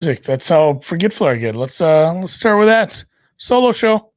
Music. That's how Forgetful are good. Let's start with that solo show.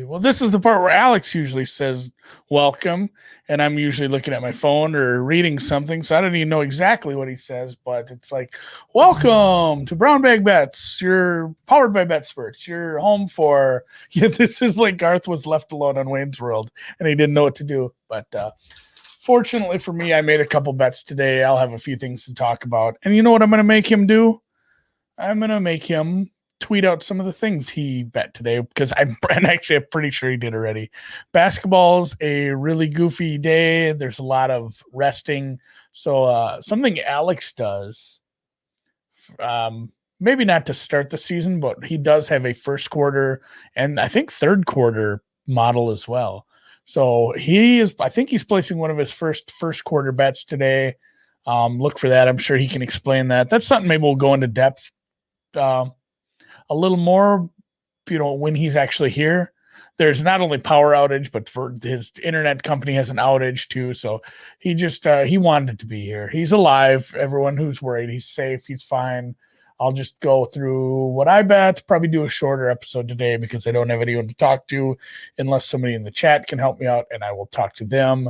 Well, this is the part where Alex usually says welcome, and I'm usually looking at my phone or reading something, so I don't even know exactly what he says, but it's like, welcome to Brown Bag Bets. You're powered by BetSperts. You're home for, yeah, this is like Garth was left alone on Wayne's World, and he didn't know what to do. But fortunately for me, I made a couple bets today. I'll have a few things to talk about. And you know what I'm going to make him do? I'm going to make him tweet out some of the things he bet today because I'm pretty sure he did already. Basketball's a really goofy day. There's a lot of resting. So something Alex does, maybe not to start the season, but he does have a first quarter and I think third quarter model as well. So I think he's placing one of his first quarter bets today. Look for that. I'm sure he can explain that. That's something maybe we'll go into depth a little more, when he's actually here. There's not only power outage, but for his internet company has an outage too. So he just he wanted to be here. He's alive. Everyone who's worried, he's safe. He's fine. I'll just go through what I bet. Probably do a shorter episode today because I don't have anyone to talk to, unless somebody in the chat can help me out, and I will talk to them.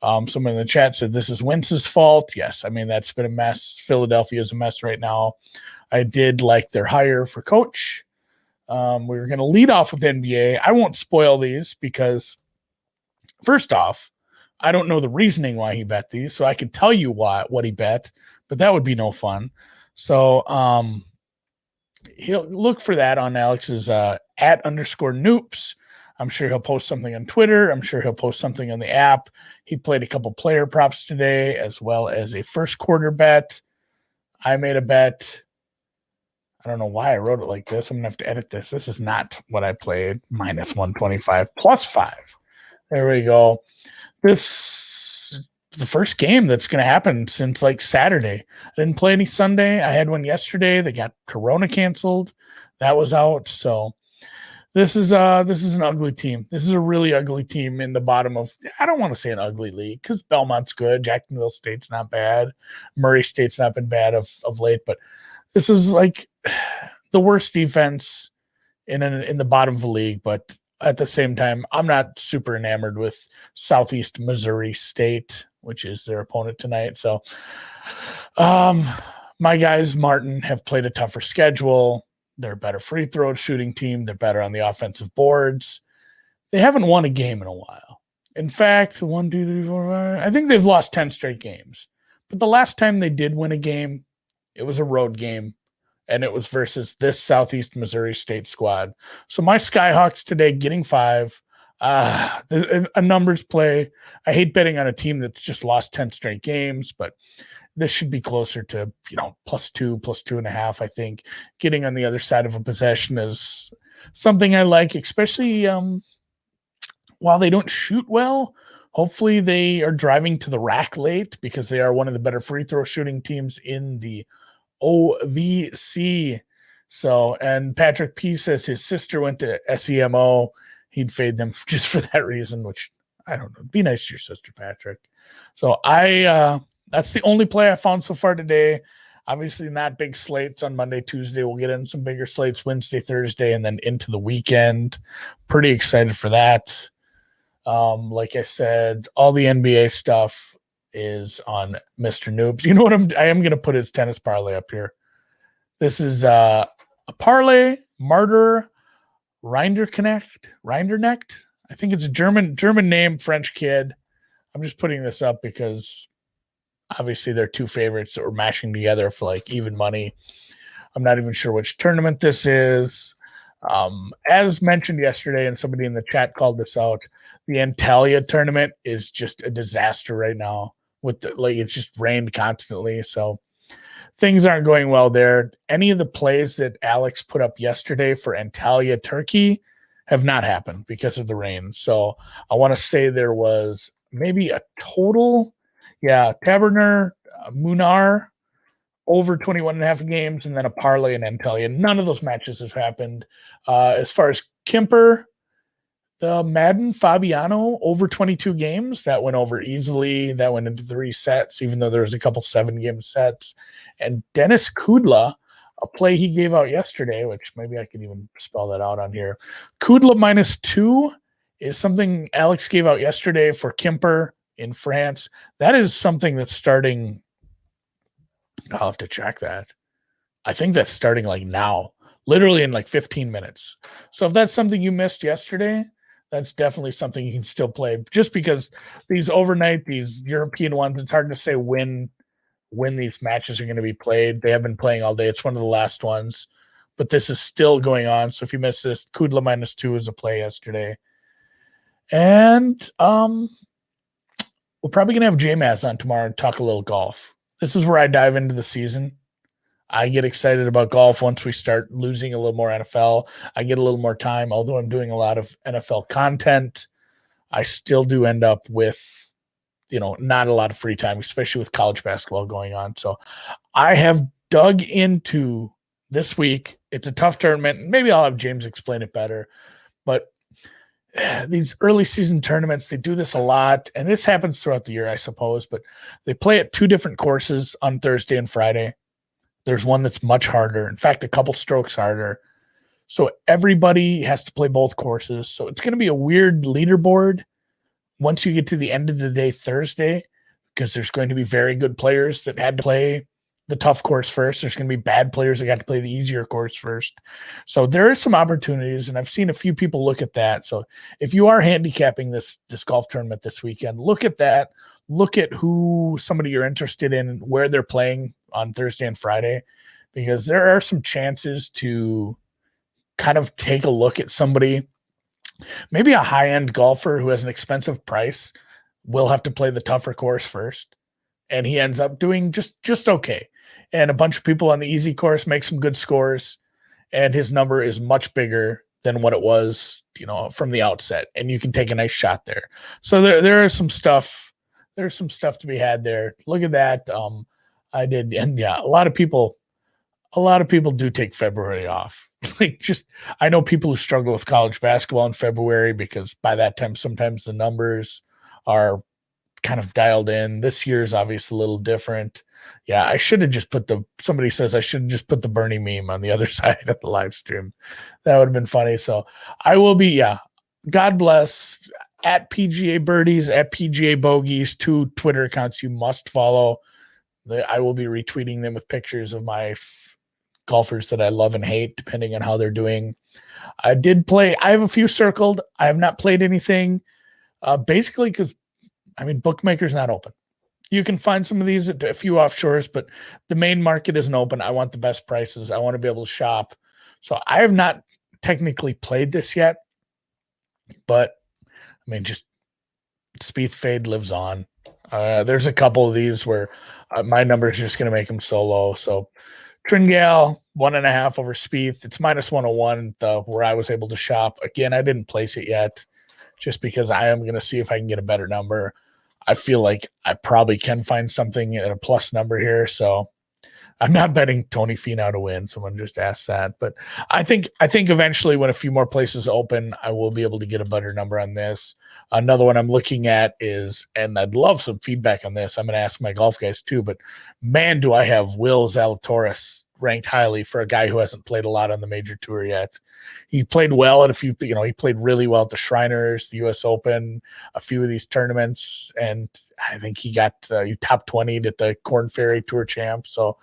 Someone in the chat said this is Wentz's fault. Yes, I mean that's been a mess. Philadelphia is a mess right now. I did like their hire for coach. We were going to lead off with NBA. I won't spoil these because, first off, I don't know the reasoning why he bet these, so I could tell you what he bet, but that would be no fun. So he'll look for that on Alex's @_noops. I'm sure he'll post something on Twitter. I'm sure he'll post something on the app. He played a couple player props today, as well as a first quarter bet. I made a bet. I don't know why I wrote it like this. I'm going to have to edit this. This is not what I played. -125, +5. There we go. This is the first game that's going to happen since like Saturday. I didn't play any Sunday. I had one yesterday. They got Corona canceled. That was out. So this is an ugly team. This is a really ugly team in the bottom of, I don't want to say an ugly league because Belmont's good. Jacksonville State's not bad. Murray State's not been bad of late, but this is like the worst defense in the bottom of the league, but at the same time, I'm not super enamored with Southeast Missouri State, which is their opponent tonight. So my guys, Martin, have played a tougher schedule. They're a better free throw shooting team. They're better on the offensive boards. They haven't won a game in a while. In fact, 1, 2, 3, 4, 5, I think they've lost 10 straight games. But the last time they did win a game, it was a road game, and it was versus this Southeast Missouri State squad. So my Skyhawks today getting 5. A numbers play. I hate betting on a team that's just lost 10 straight games, but this should be closer to, +2, +2.5, I think. Getting on the other side of a possession is something I like, especially while they don't shoot well. Hopefully they are driving to the rack late because they are one of the better free throw shooting teams in the OVC. So, and Patrick P says his sister went to SEMO. He'd fade them just for that reason, which I don't know. Be nice to your sister, Patrick. So that's the only play I found so far today. Obviously not big slates on Monday, Tuesday. We'll get in some bigger slates Wednesday, Thursday, and then into the weekend. Pretty excited for that. Like I said, all the NBA stuff is on Mr. Noobs. You know what I am going to put his tennis parlay up here. This is a parlay, Martyr Rinderknecht. I think it's a German name, French kid. I'm just putting this up because obviously they're two favorites that we're mashing together for like even money. I'm not even sure which tournament this is. As mentioned yesterday, and somebody in the chat called this out, the Antalya tournament is just a disaster right now. It's just rained constantly, so things aren't going well there. Any of the plays that Alex put up yesterday for Antalya, Turkey, have not happened because of the rain. So I want to say there was maybe a total, Taberner, Munar over 21 and a half games, and then a parlay in Antalya. None of those matches have happened. As far as Kimper, the Madden Fabiano over 22 games, that went over easily. That went into 3 sets, even though there was a couple 7-game sets. And Dennis Kudla, a play he gave out yesterday, which maybe I can even spell that out on here. Kudla -2 is something Alex gave out yesterday for Kimper in France. That is something that's starting. I'll have to check that. I think that's starting like now, literally in like 15 minutes. So if that's something you missed yesterday, that's definitely something you can still play. Just because these overnight, these European ones, it's hard to say when these matches are going to be played. They have been playing all day. It's one of the last ones, but this is still going on. So if you missed this, Kudla -2 is a play yesterday. And we're probably going to have J-Maz on tomorrow and talk a little golf. This is where I dive into the season. I get excited about golf once we start losing a little more NFL. I get a little more time. Although I'm doing a lot of NFL content, I still do end up with, not a lot of free time, especially with college basketball going on. So I have dug into this week. It's a tough tournament. Maybe I'll have James explain it better. But these early season tournaments, they do this a lot. And this happens throughout the year, I suppose. But they play at 2 different courses on Thursday and Friday. There's one that's much harder. In fact, a couple strokes harder. So everybody has to play both courses. So it's going to be a weird leaderboard once you get to the end of the day Thursday, because there's going to be very good players that had to play the tough course first. There's going to be bad players that got to play the easier course first. So there are some opportunities, and I've seen a few people look at that. So if you are handicapping this golf tournament this weekend, look at that. Look at who somebody you're interested in, where they're playing on Thursday and Friday, because there are some chances to kind of take a look at somebody. Maybe a high-end golfer who has an expensive price will have to play the tougher course first, and he ends up doing just okay. And a bunch of people on the easy course make some good scores, and his number is much bigger than what it was, from the outset, and you can take a nice shot there. So there is some stuff. There's some stuff to be had there. Look at that. I did, and a lot of people do take February off. I know people who struggle with college basketball in February because by that time, sometimes the numbers are kind of dialed in. This year is obviously a little different. Yeah, I should have just somebody says I should have just put the Bernie meme on the other side of the live stream. That would have been funny. So I will be, God bless, at PGA Birdies, at PGA Bogies, 2 Twitter accounts you must follow. I will be retweeting them with pictures of my golfers that I love and hate, depending on how they're doing. I have a few circled. I have not played anything, basically because, bookmakers not open. You can find some of these at a few offshores, but the main market isn't open. I want the best prices. I want to be able to shop. So I have not technically played this yet, but just Spieth fade lives on. There's a couple of these where my number is just going to make them so low. So Tringale 1.5 over Spieth. It's -101 where I was able to shop. Again, I didn't place it yet just because I am going to see if I can get a better number. I feel like I probably can find something at a plus number here. So I'm not betting Tony Finau to win. Someone just asked that, but I think eventually when a few more places open, I will be able to get a better number on this. Another one I'm looking at is, and I'd love some feedback on this. I'm going to ask my golf guys too, but man, do I have Will Zalatoris ranked highly for a guy who hasn't played a lot on the major tour yet. He played well at a few, he played really well at the Shriners, the US Open, a few of these tournaments. And I think he got top 20 at the Korn Ferry Tour Champ. So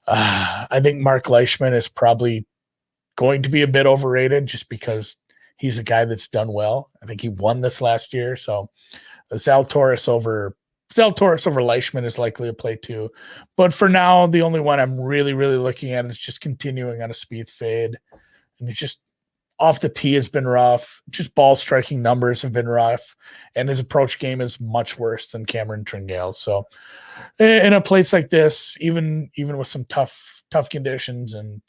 I think Mark Leishman is probably going to be a bit overrated just because he's a guy that's done well. I think he won this last year. So Zalatoris over Leishman is likely to play too. But for now, the only one I'm really, really looking at is just continuing on a Spieth fade. And it's just, Off the tee has been rough. Just ball striking numbers have been rough, and his approach game is much worse than Cameron Tringale. So, in a place like this, even with some tough conditions, and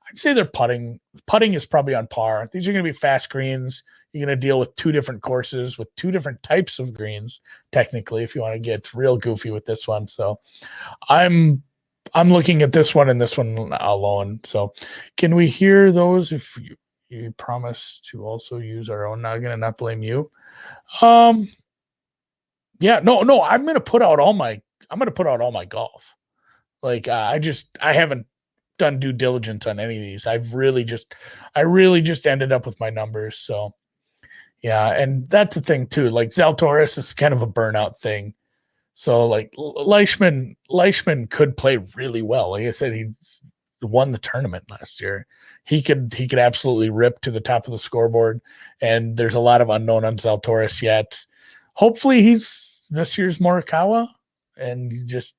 I'd say their putting is probably on par. These are going to be fast greens. You're going to deal with two different courses with two different types of greens, technically, if you want to get real goofy with this one. So, I'm looking at this one and this one alone. So, can we hear those? If you promise to also use our own noggin and not blame you. Yeah, no, I'm gonna put out all my golf. Like I haven't done due diligence on any of these. I really just ended up with my numbers. So yeah, and that's the thing too. Like Zalatoris is kind of a burnout thing. So like Leishman could play really well. Like I said, he won the tournament last year. He could absolutely rip to the top of the scoreboard. And there's a lot of unknown on Zalatoris yet. Hopefully he's this year's Morikawa and you just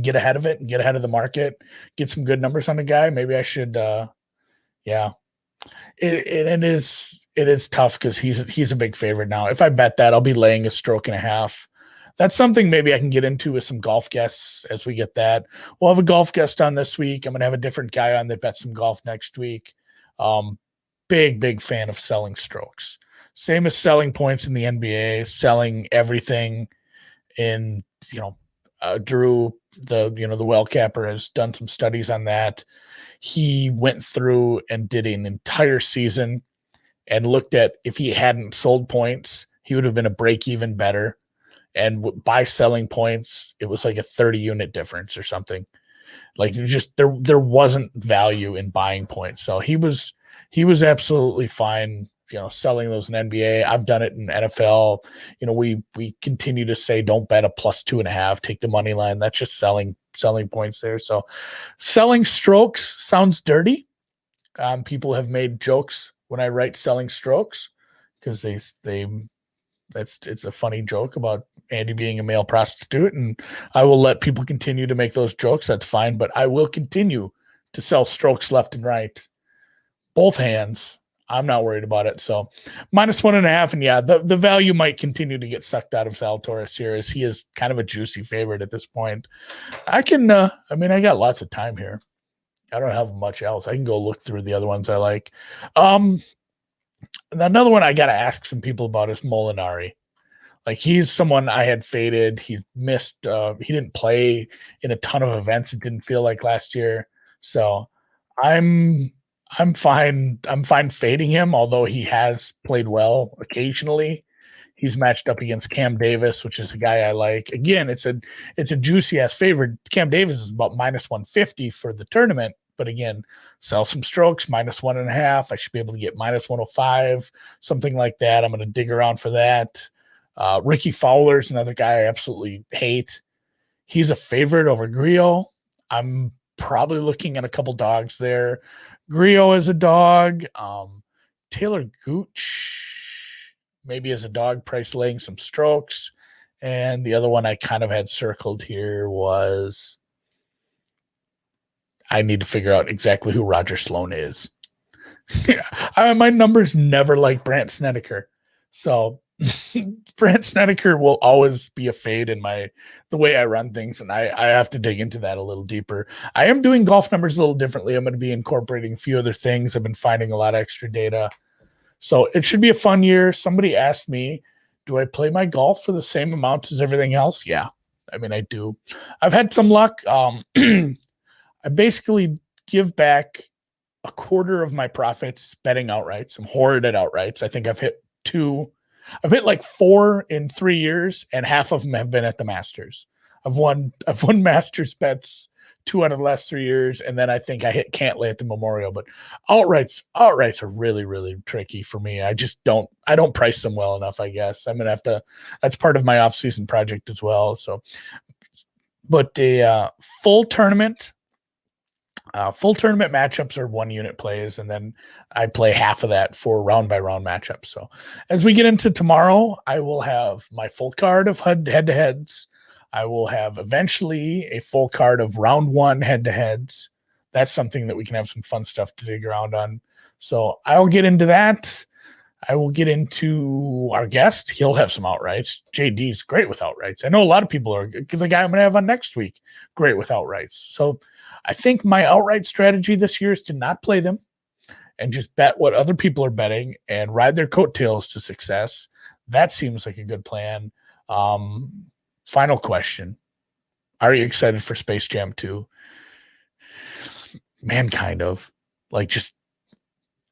get ahead of it and get ahead of the market, get some good numbers on the guy. Maybe I should yeah. It is tough because he's a big favorite now. If I bet that, I'll be laying a stroke and a half. That's something maybe I can get into with some golf guests as we get that. We'll have a golf guest on this week. I'm going to have a different guy on that bets some golf next week. Big fan of selling strokes. Same as selling points in the NBA, selling everything in, Drew, the well capper, has done some studies on that. He went through and did an entire season and looked at if he hadn't sold points, he would have been a break even better. And by selling points, it was like a 30 unit difference or something. Like there wasn't value in buying points. So he was absolutely fine, selling those in NBA. I've done it in NFL. We continue to say don't bet a +2.5, take the money line. That's just selling points there. So selling strokes sounds dirty. People have made jokes when I write selling strokes because it's a funny joke about Andy being a male prostitute, and I will let people continue to make those jokes. That's fine, but I will continue to sell strokes left and right, both hands. I'm not worried about it. So -1.5, and yeah, the value might continue to get sucked out of Zalatoris here, as he is kind of a juicy favorite at this point. I can, I got lots of time here. I don't have much else. I can go look through the other ones I like. Another one I got to ask some people about is Molinari. Like he's someone I had faded. He missed. He didn't play in a ton of events. It didn't feel like last year. So I'm fine. I'm fine fading him. Although he has played well occasionally. He's matched up against Cam Davis, which is a guy I like. Again, it's a juicy ass favorite. Cam Davis is about -150 for the tournament. But again, sell some strokes, -1.5. I should be able to get -105, something like that. I'm going to dig around for that. Ricky Fowler is another guy I absolutely hate. He's a favorite over Grillo. I'm probably looking at a couple dogs there. Grillo is a dog. Taylor Gooch maybe as a dog, price laying some strokes. And the other one I kind of had circled here was I need to figure out exactly who Roger Sloan is. My numbers never like Brandt Snedeker. So Brandt Snedeker will always be a fade in the way I run things, and I have to dig into that a little deeper. I am doing golf numbers a little differently. I'm going to be incorporating a few other things. I've been finding a lot of extra data. So it should be a fun year. Somebody asked me, do I play my golf for the same amount as everything else? Yeah, I do. I've had some luck. I basically give back a quarter of my profits betting outrights. I'm horrid at outrights. I think I've hit 2. I've hit like 4 in 3 years, and half of them have been at the Masters. I've won Masters bets 2 out of the last 3 years, and then I think I hit Cantlay at the Memorial. But outrights are really, really tricky for me. I don't price them well enough, I guess. I'm gonna have to. That's part of my off-season project as well. So, but the full tournament matchups are 1 unit plays, and then I play half of that for round by round matchups. So as we get into tomorrow, I will have my full card of head-to-heads. I will have eventually a full card of round 1 head-to-heads. That's something that we can have some fun stuff to dig around on. So I'll get into that. I will get into our guest. He'll have some outrights. JD's great with outrights. I know a lot of people are. The guy I'm going to have on next week, great with outrights. So I think my outright strategy this year is to not play them and just bet what other people are betting and ride their coattails to success. That seems like a good plan. Final question. Are you excited for Space Jam 2? Man, kind of. Like, just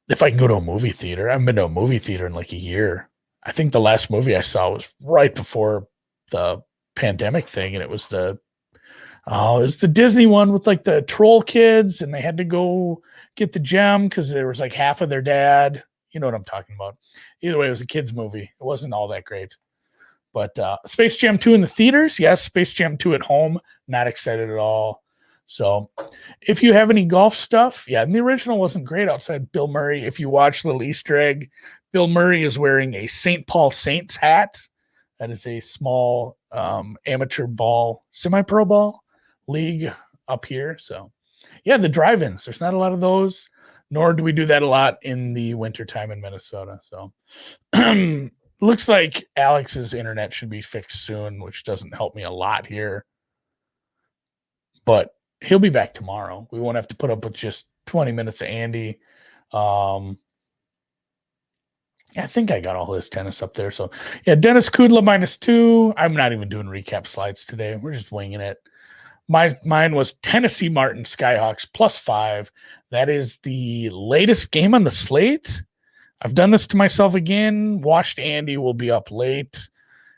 if I can go to a movie theater. I haven't been to a movie theater in like a year. I think the last movie I saw was right before the pandemic thing, and it was the Disney one with like the troll kids, and they had to go get the gem because there was like half of their dad. You know what I'm talking about. Either way, it was a kids movie. It wasn't all that great. But Space Jam 2 in the theaters, yes. Space Jam 2 at home, not excited at all. So if you have any golf stuff, yeah, and the original wasn't great outside Bill Murray. If you watch little Easter egg, Bill Murray is wearing a St. Paul Saints hat. That is a small amateur ball, semi-pro ball league up here. So yeah, the drive-ins, there's not a lot of those, nor do we do that a lot in the wintertime in Minnesota. So looks like Alex's internet should be fixed soon, which doesn't help me a lot here. But he'll be back tomorrow. We won't have to put up with just 20 minutes of Andy. Yeah, I think I got all his tennis up there. So yeah, Dennis Kudla -2. I'm not even doing recap slides today. We're just winging it. Mine was Tennessee Martin Skyhawks +5. That is the latest game on the slate. I've done this to myself again. Watched Andy will be up late,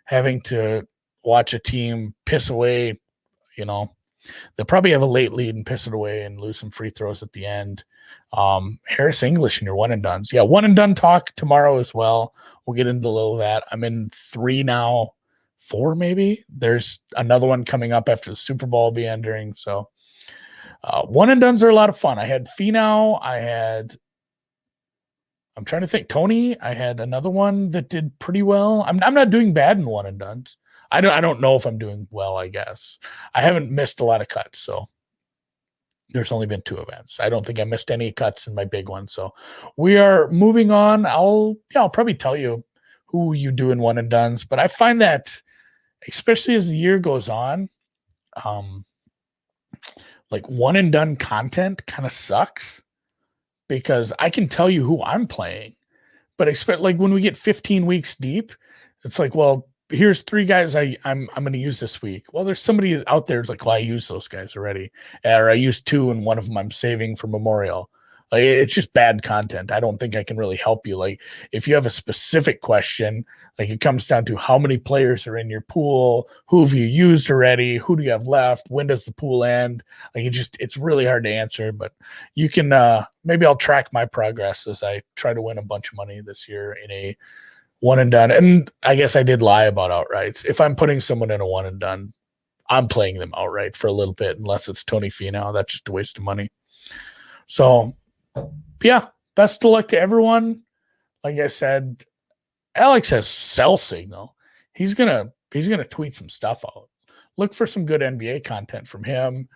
having to watch a team piss away. You know, they'll probably have a late lead and piss it away and lose some free throws at the end. Harris English in your one and dones. Yeah, one and done talk tomorrow as well. We'll get into a little of that. I'm in 3 now. 4 maybe. There's another one coming up after the Super Bowl will be entering. So one and dones are a lot of fun. I had Finau. I'm trying to think. Tony. I had another one that did pretty well. I'm not doing bad in one and dones. I don't know if I'm doing well. I guess I haven't missed a lot of cuts. So there's only been 2 events. I don't think I missed any cuts in my big one. So we are moving on. I'll probably tell you who you do in one and dones, but I find that especially as the year goes on, like one and done content kind of sucks because I can tell you who I'm playing, but expect like when we get 15 weeks deep, it's like, well, here's 3 guys I'm going to use this week. Well, there's somebody out there who's like, well, I used those guys already, or I used 2 and one of them I'm saving for Memorial. Like, it's just bad content. I don't think I can really help you. Like if you have a specific question, like it comes down to how many players are in your pool, who have you used already, who do you have left, when does the pool end? Like it's really hard to answer, but you can maybe I'll track my progress as I try to win a bunch of money this year in a one and done. And I guess I did lie about outrights. If I'm putting someone in a one and done, I'm playing them outright for a little bit, unless it's Tony Finau. That's just a waste of money. So yeah, best of luck to everyone. Like I said, Alex has cell signal. He's gonna tweet some stuff out. Look for some good NBA content from him.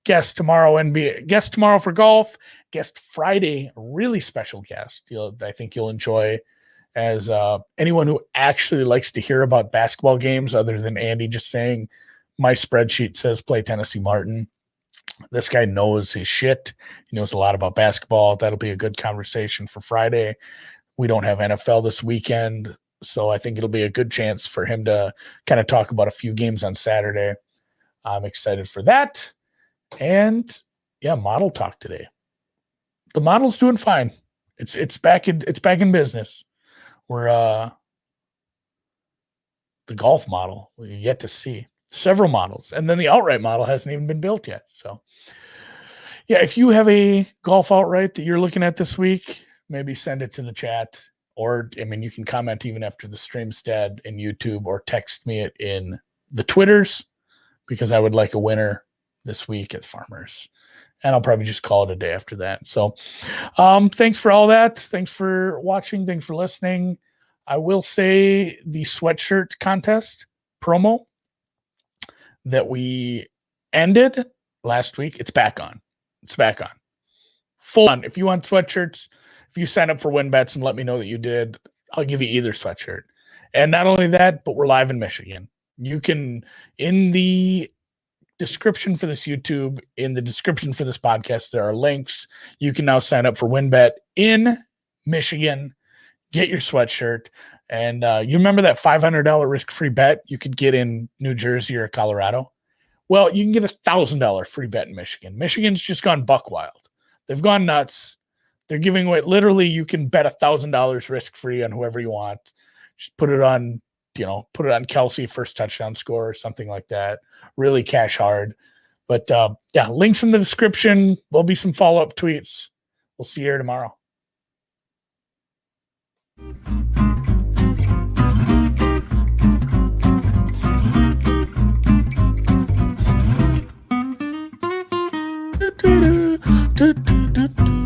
Guest tomorrow for golf. Guest Friday, a really special guest. I think you'll enjoy, as anyone who actually likes to hear about basketball games other than Andy just saying my spreadsheet says play Tennessee Martin. This guy knows his shit. He knows a lot about basketball. That'll be a good conversation for Friday. We don't have NFL this weekend, so I think it'll be a good chance for him to kind of talk about a few games on Saturday. I'm excited for that. And yeah, model talk today. The model's doing fine. It's back in business. We're the golf model we yet to see. Several models, and then the outright model hasn't even been built yet. So yeah, if you have a golf outright that you're looking at this week, maybe send it to the chat, or you can comment even after the stream's dead in YouTube, or text me it in the Twitters, because I would like a winner this week at Farmers, and I'll probably just call it a day after that. So thanks for all that. Thanks for watching. Thanks for listening. I will say the sweatshirt contest promo that we ended last week, it's back on. full on. If you want sweatshirts, if you sign up for WinBets and let me know that you did, I'll give you either sweatshirt. And not only that, but we're live in Michigan. You can, in the description for this YouTube, in the description for this podcast, there are links. You can now sign up for WinBet in Michigan, get your sweatshirt. And you remember that $500 risk-free bet you could get in New Jersey or Colorado? Well, you can get $1,000 free bet in Michigan. Michigan's just gone buck wild. They've gone nuts. They're giving away, literally, you can bet $1,000 risk-free on whoever you want. Just put it on, put it on Kelsey first touchdown score or something like that. Really cash hard. But yeah, links in the description. There'll be some follow-up tweets. We'll see you here tomorrow. Do, do, do, do, do, do.